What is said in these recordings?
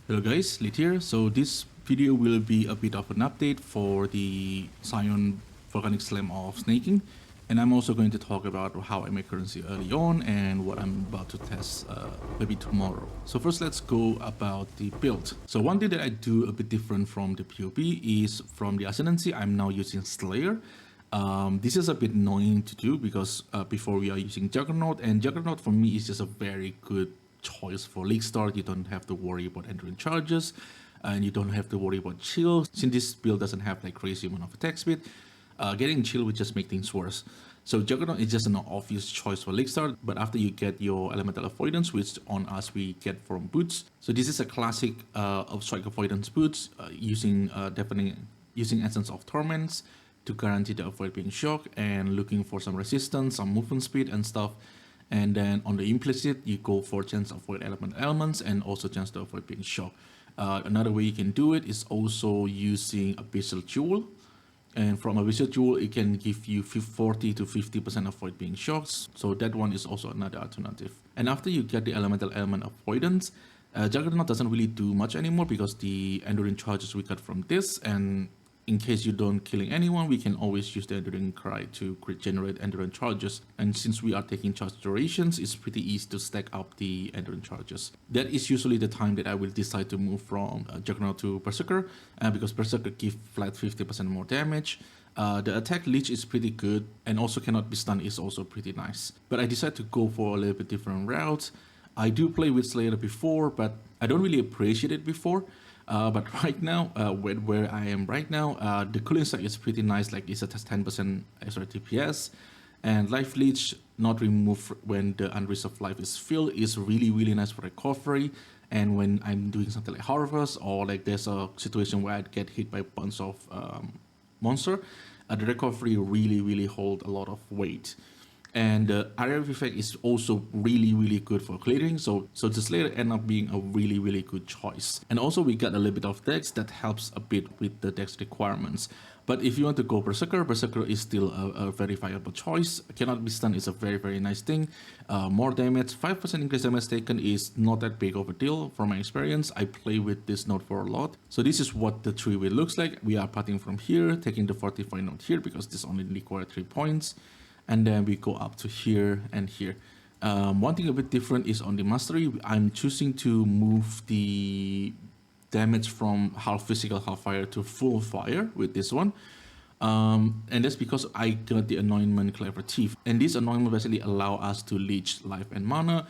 Hello guys, Lit here. So this video will be a bit of an update for the Scion Volcanic Slam of snaking, and I'm also going to talk about how I make currency early on and what I'm about to test maybe tomorrow. So first let's go about the build. So one thing that I do a bit different from the POB is from the Ascendancy, I'm now using Slayer. This is a bit annoying to do because before we are using Juggernaut, and Juggernaut for me is just a very good choice for League Start. You don't have to worry about entering charges, and you don't have to worry about chill. Since this build doesn't have like crazy amount of attack speed, getting chill would just make things worse. So Juggernaut is just an obvious choice for League Start, but after you get your Elemental Avoidance, which on us we get from boots. So this is a classic of Strike Avoidance boots using Essence of Torments to guarantee to avoid being shocked and looking for some resistance, some movement speed and stuff. And then on the implicit, you go for chance to avoid elements and also chance to avoid being shocked. Another way you can do it is also using Abyssal Jewel. And from Abyssal Jewel, it can give you 40 to 50% avoid being shocked. So that one is also another alternative. And after you get the elemental element avoidance, Juggernaut doesn't really do much anymore because the Enduring Charges we got from this, and in case you don't killing anyone, we can always use the Enduring Cry to generate Enduring Charges. And since we are taking charge durations, it's pretty easy to stack up the Enduring Charges. That is usually the time that I will decide to move from Juggernaut to Berserker, because Berserker gives flat 50% more damage. The attack leech is pretty good, and also cannot be stunned is also pretty nice. But I decided to go for a little bit different route. I do play with Slayer before, but I don't really appreciate it before. But right now, where I am right now, the cooling stack is pretty nice, like it's a 10% extra TPS, and Life Leech not removed when the Unreach of Life is filled is really nice for recovery. And when I'm doing something like Harvest, or like there's a situation where I get hit by a bunch of monster, the recovery really hold a lot of weight. And the area of effect is also really good for clearing, so the Slayer end up being a really good choice. And also we got a little bit of dex that helps a bit with the dex requirements. But if you want to go Berserker, Berserker is still a very viable choice. Cannot be stunned is a very nice thing. More damage, 5% increased damage taken is not that big of a deal from my experience. I play with this node for a lot. So this is what the 3-way looks like. We are parting from here, taking the 45 node here because this only requires 3 points. And then we go up to here and here. One thing a bit different is on the mastery, I'm choosing to move the damage from half physical, half fire to full fire with this one. And that's because I got the Anointment Clever Thief. And this Anointment basically allow us to leech life and mana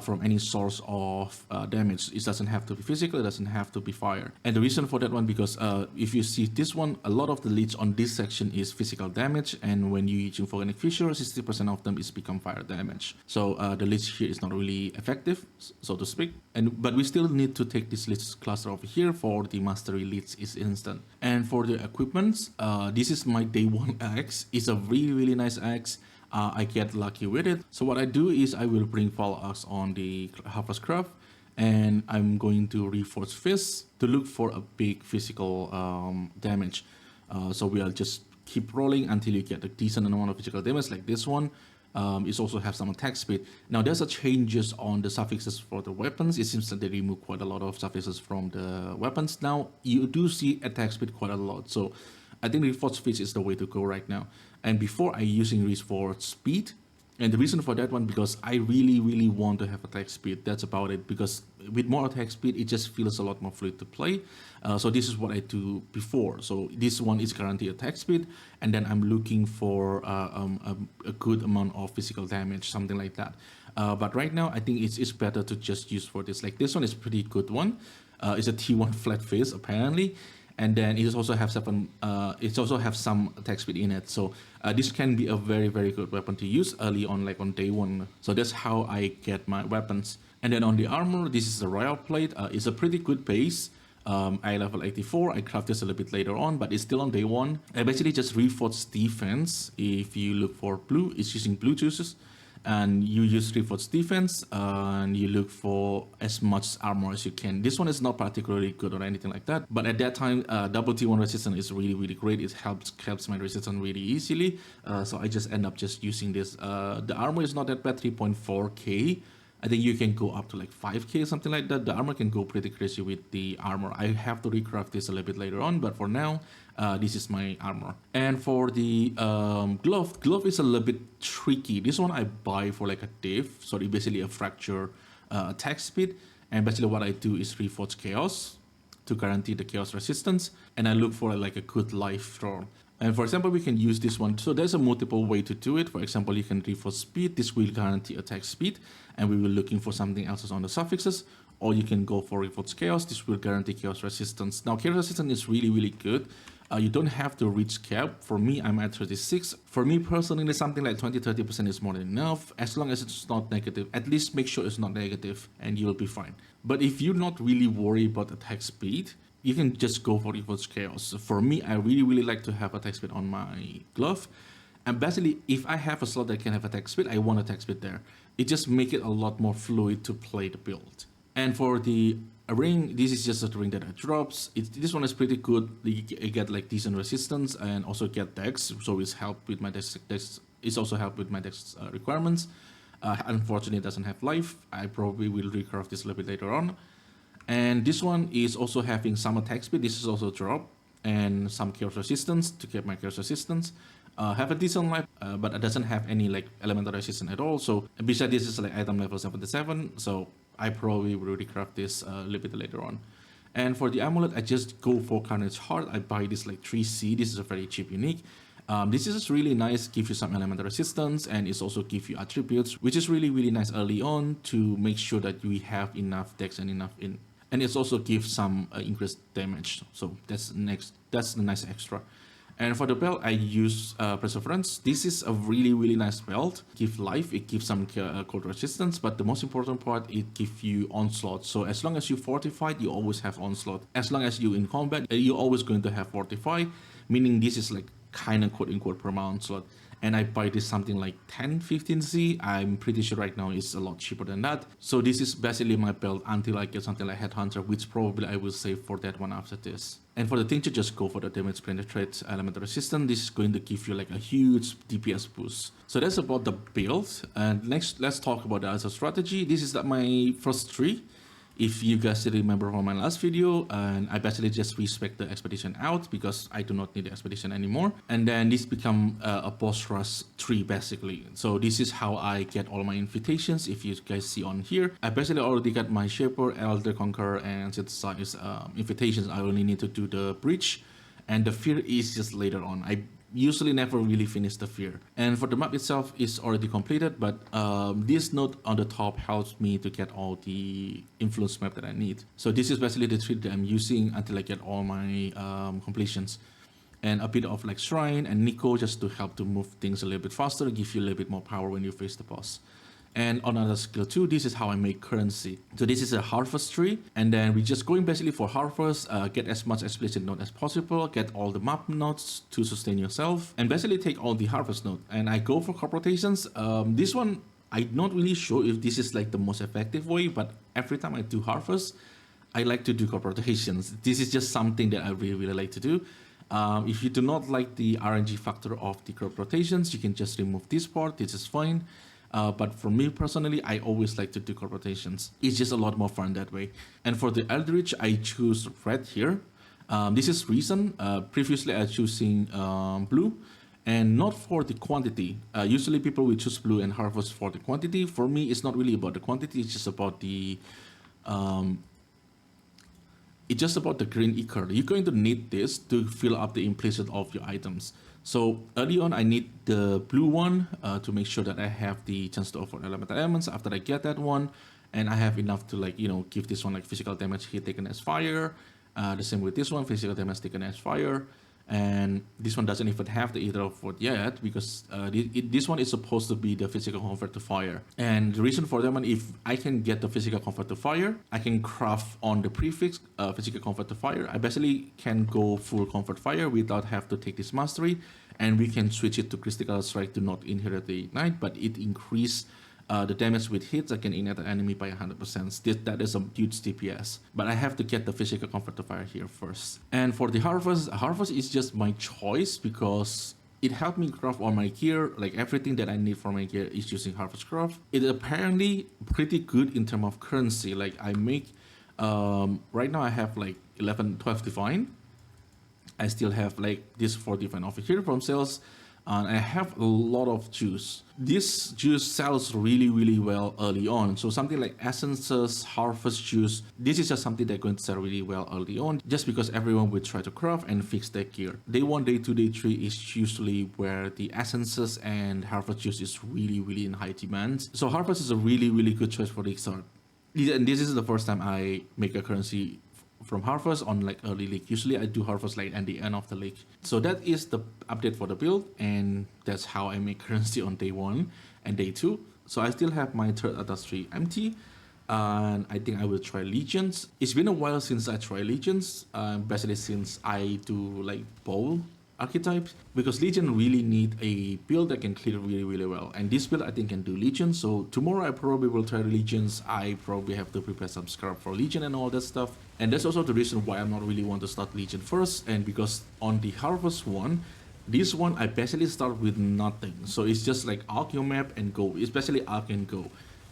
from any source of damage. It doesn't have to be physical, it doesn't have to be fire. And the reason for that one, because if you see this one, a lot of the leech on this section is physical damage, and when you using Volcanic Fissure, 60% of them is become fire damage. So the leech here is not really effective, so to speak. But we still need to take this leech cluster over here for the mastery leech is instant. And for the equipments, this is my day 1 axe. It's a really nice axe. I get lucky with it. So what I do is I will bring Fall Axe on the Harvest Craft, and I'm going to Reforged Fist to look for a big physical damage. So we'll just keep rolling until you get a decent amount of physical damage like this one. It also has some attack speed. Now there's a changes on the suffixes for the weapons. It seems that they remove quite a lot of suffixes from the weapons. Now you do see attack speed quite a lot. So I think Reforged Fist is the way to go right now. And before I using Reforged Speed, and the reason for that one, because I really want to have attack speed. That's about it, because with more attack speed, it just feels a lot more fluid to play. So this is what I do before. So this one is guaranteed attack speed, and then I'm looking for a good amount of physical damage, something like that. But right now, I think it's better to just use for this. Like this one is pretty good one. It's a T1 flat face apparently. And then it also have it also have some attack speed in it. So this can be a very good weapon to use early on, like on day 1. So that's how I get my weapons. And then on the armor, this is a Royal Plate. It's a pretty good base. I level 84. I craft this a little bit later on, but it's still on day 1. I basically just Reforged Defense. If you look for blue, it's using blue juices. And you use Reforged Defense, and you look for as much armor as you can. This one is not particularly good or anything like that, but at that time, double T1 resistance is really great. It helps my resistance really easily. So I just end up just using this. The armor is not that bad, 3.4k. I think you can go up to like 5k, something like that. The armor can go pretty crazy with the armor. I have to recraft this a little bit later on, but for now, this is my armor. And for the glove is a little bit tricky. This one I buy for like a div, so it's basically a fracture attack speed. And basically what I do is reforge chaos to guarantee the chaos resistance, and I look for like a good life throw. And for example, we can use this one. So there's a multiple way to do it. For example, you can reforge speed. This will guarantee attack speed, and we will looking for something else on the suffixes. Or you can go for reforge chaos. This will guarantee chaos resistance. Now, chaos resistance is really, really good. You don't have to reach cap. For me, I'm at 36. For me personally, something like 20-30% is more than enough. As long as it's not negative, at least make sure it's not negative, and you'll be fine. But if you're not really worried about attack speed, you can just go for reforge chaos. For me, I really like to have attack speed on my glove. And basically, if I have a slot that can have attack speed, I want attack speed there. It just make it a lot more fluid to play the build. And for the ring, this is just a ring that drops. This one is pretty good. You get like decent resistance and also get dex, so it's help with my dex. It's also help with my dex requirements. Unfortunately, it doesn't have life. I probably will recraft this a little bit later on. And this one is also having some attack speed. This is also a drop and some chaos resistance to get my chaos resistance. Have a decent life, but it doesn't have any like elemental resistance at all. So besides this is like item level 77. So I probably will recraft this a little bit later on. And for the amulet, I just go for Carnage Heart. I buy this like 3C. This is a very cheap unique. This is really nice, give you some elemental resistance, and it's also give you attributes, which is really nice early on to make sure that we have enough dex and enough in. And it's also gives some increased damage. So that's the nice extra. And for the belt, I use Perseverance. This is a really nice belt. Give life, it gives some cold resistance, but the most important part, it gives you onslaught. So as long as you fortified, you always have onslaught. As long as you in combat, you're always going to have fortify, meaning this is like kind of quote-unquote perma onslaught. And I buy this something like 10-15C. I'm pretty sure right now it's a lot cheaper than that. So this is basically my build until I get something like Headhunter, which probably I will save for that one after this. And for the thing to just go for the damage penetrate elemental resistance, this is going to give you like a huge DPS boost. So that's about the build. And next, let's talk about the other strategy. This is my first tree. If you guys still remember from my last video, and I basically just respec the expedition out because I do not need the expedition anymore. And then this become a boss rush tree basically. So this is how I get all my invitations. If you guys see on here, I basically already got my Shaper, Elder Conqueror, and Synthesize invitations. I only need to do the Breach, and the Fear is just later on. I usually never really finish the Fear. And for the map itself is already completed, but this node on the top helps me to get all the influence map that I need. So this is basically the tree that I'm using until I get all my completions. And a bit of like Shrine and Nico just to help to move things a little bit faster, give you a little bit more power when you face the boss. And on another skill too, this is how I make currency. So this is a harvest tree, and then we just going basically for harvest, get as much explicit node as possible, get all the map nodes to sustain yourself, and basically take all the harvest node. And I go for crop rotations. This one, I'm not really sure if this is like the most effective way, but every time I do harvest, I like to do crop rotations. This is just something that I really like to do. If you do not like the RNG factor of the crop rotations, you can just remove this part. This is fine. But for me personally, I always like to do crop rotations. It's just a lot more fun that way. And for the Eldritch, I choose red here. This is reason. Previously, I choosing blue, and not for the quantity. Usually, people will choose blue and harvest for the quantity. For me, it's not really about the quantity. It's just about the green ichor. You're going to need this to fill up the implicit of your items. So early on, I need the blue one to make sure that I have the chance to offer elemental elements. After I get that one, and I have enough to like, give this one like physical damage hit taken as fire. The same with this one, physical damage taken as fire. And this one doesn't even have the Ether of Wood yet because this one is supposed to be the physical convert to fire. And the reason for that one, if I can get the physical convert to fire, I can craft on the prefix physical convert to fire. I basically can go full convert fire without have to take this mastery, and we can switch it to critical strike to not inherit the ignite, but it increase the damage with hits I can ignite the enemy by 100%. That is a huge DPS. But I have to get the physical comfort to fire here first. And for the harvest is just my choice because It helped me craft all my gear, like everything that I need for my gear is using Harvest Craft. It apparently pretty good in terms of currency. Like I make, right now I have like 11, 12 divine. I still have like this 4 divine over here from sales. And I have a lot of juice. This juice sells really well early on. So something like essences, harvest juice, this is just something that's going to sell really well early on, just because everyone will try to craft and fix their gear. Day 1, day 2, day 3 is usually where the essences and harvest juice is really in high demand. So harvest is a really good choice for the start. And this is the first time I make a currency from harvest on like early league. Usually I do harvest like at the end of the league. So that is the update for the build, and that's how I make currency on day 1 and day 2. So I still have my third Atlas tree empty, and I think I will try legions. It's been a while since I tried legions, basically since I do like bowl archetypes, because legion really need a build that can clear really well, and this build I think can do legion. So tomorrow I probably will try legions. I probably have to prepare some scarab for legion and all that stuff, and that's also the reason why I'm not really want to start legion first. And because on the harvest one, this one I basically start with nothing, so it's just like arc your map and go, especially arc and go.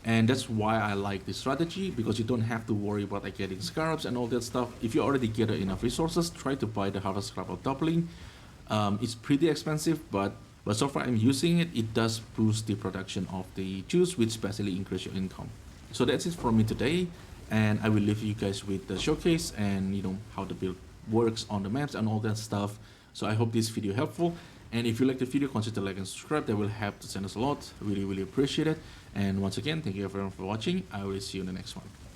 And that's why I like this strategy, because you don't have to worry about like getting scarabs and all that stuff. If you already gather enough resources, try to buy the harvest scarab of doubling. It's pretty expensive, but so far I'm using it. It does boost the production of the juice, which basically increase your income. So that's it from me today, and I will leave you guys with the showcase and how the build works on the maps and all that stuff. So I hope this video helpful, and if you like the video, consider like and subscribe. That will help to send us a lot. Really appreciate it. And once again, thank you everyone for watching. I will see you in the next one.